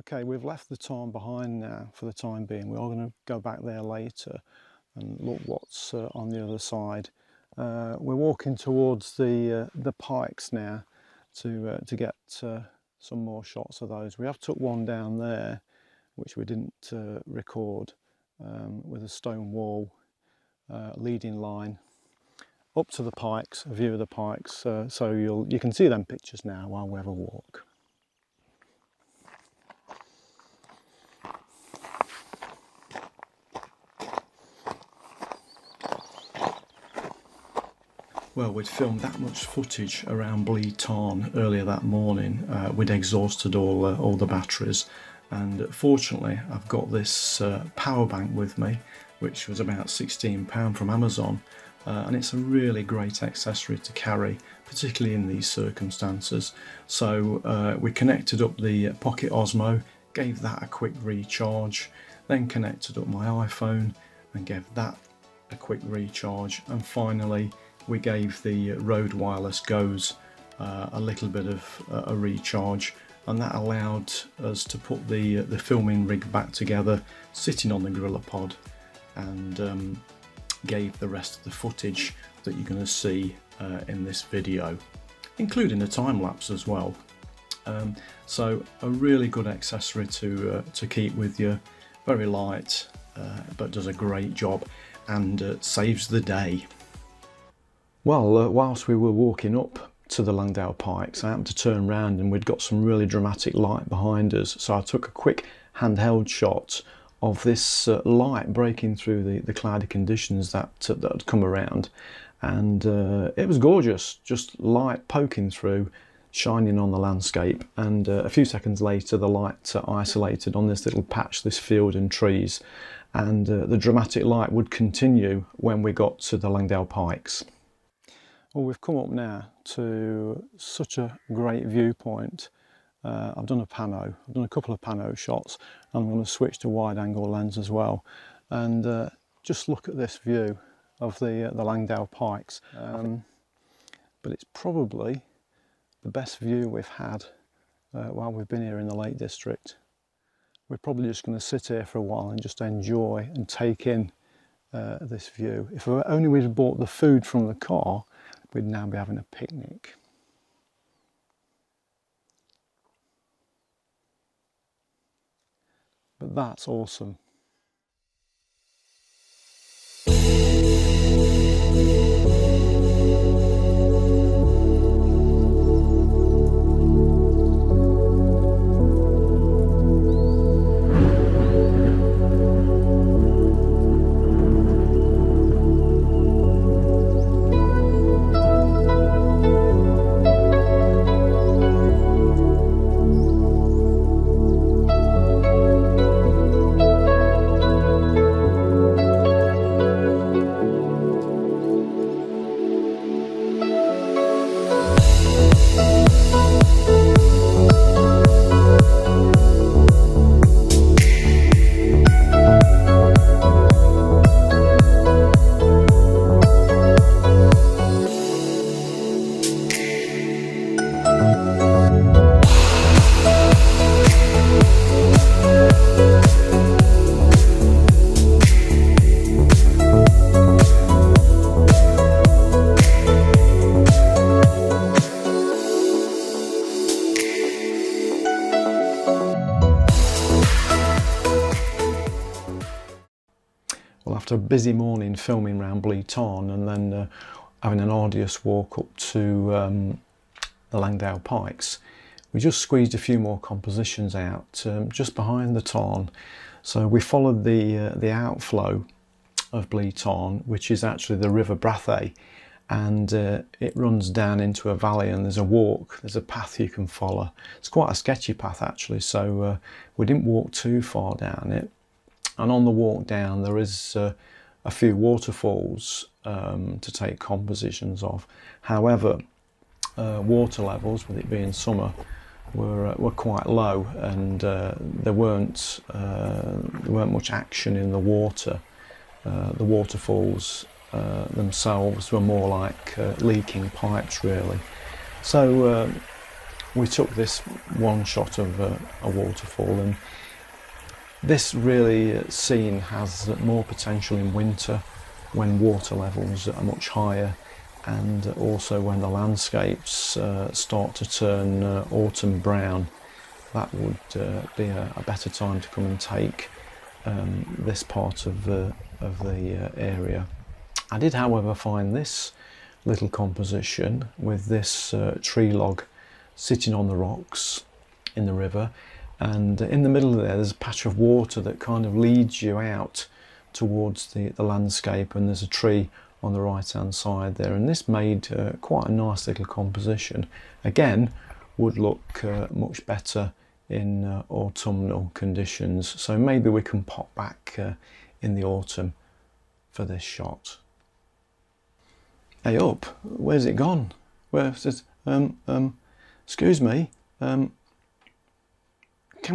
Okay, we've left the Tarn behind now for the time being. We are going to go back there later and look what's on the other side. We're walking towards the Pikes now to get some more shots of those. We have took one down there, which we didn't record, with a stone wall leading line up to the Pikes, a view of the Pikes. So you can see them pictures now while we have a walk. Well, we'd filmed that much footage around Blea Tarn earlier that morning. We'd exhausted all the batteries, and fortunately I've got this power bank with me, which was about £16 from Amazon, and it's a really great accessory to carry, particularly in these circumstances. So we connected up the pocket OSMO, gave that a quick recharge, then connected up my iPhone and gave that a quick recharge, and finally we gave the Rode Wireless Goes a little bit of a recharge, and that allowed us to put the filming rig back together, sitting on the Gorilla Pod, and gave the rest of the footage that you're going to see in this video, including a time lapse as well. So a really good accessory to keep with you, very light, but does a great job and saves the day. Well, whilst we were walking up to the Langdale Pikes, I happened to turn around and we'd got some really dramatic light behind us. So I took a quick handheld shot of this light breaking through the cloudy conditions that had come around. And it was gorgeous, just light poking through, shining on the landscape. And a few seconds later, the light isolated on this little patch, this field and trees. And the dramatic light would continue when we got to the Langdale Pikes. Well, we've come up now to such a great viewpoint. I've done a pano, I've done a couple of pano shots. I'm going to switch to wide angle lens as well. And just look at this view of the Langdale Pikes. But it's probably the best view we've had while we've been here in the Lake District. We're probably just going to sit here for a while and just enjoy and take in this view. If only we'd bought the food from the car, we'd now be having a picnic. But that's awesome. Well, after a busy morning filming around Blea Tarn and then having an arduous walk up to the Langdale Pikes, we just squeezed a few more compositions out just behind the Tarn. So we followed the outflow of Blea Tarn, which is actually the River Brathay, and it runs down into a valley, and there's a walk, there's a path you can follow. It's quite a sketchy path actually, so we didn't walk too far down it. And on the walk down there is a few waterfalls to take compositions of. However, water levels, with it being summer, were quite low, and there weren't much action in the water. The waterfalls themselves were more like leaking pipes really. So we took this one shot of a waterfall, and this really scene has more potential in winter when water levels are much higher, and also when the landscapes start to turn autumn brown. That would be a better time to come and take this part of the area. I did, however, find this little composition with this tree log sitting on the rocks in the river, and in the middle of there's a patch of water that kind of leads you out towards the landscape, and there's a tree on the right hand side there, and this made quite a nice little composition. Again, would look much better in autumnal conditions, so maybe we can pop back in the autumn for this shot. Hey up, where's it gone? Where's it? Excuse me, can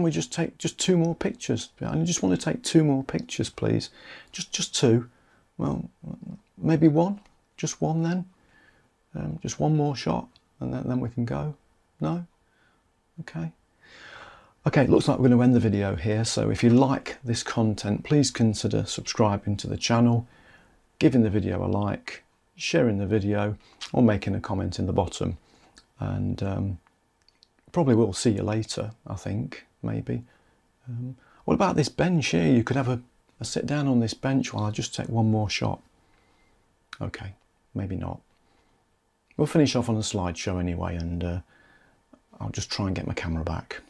we just take two more pictures? I just want to take two more pictures, please. Just two. Well, maybe one. Just one then. Just one more shot, and then we can go. No? Okay. Okay, looks like we're going to end the video here. So if you like this content, please consider subscribing to the channel, giving the video a like, sharing the video, or making a comment in the bottom. And probably will see you later, I think, maybe. What about this bench here? You could have a sit down on this bench while I just take one more shot. Okay, maybe not. We'll finish off on a slideshow anyway, and I'll just try and get my camera back.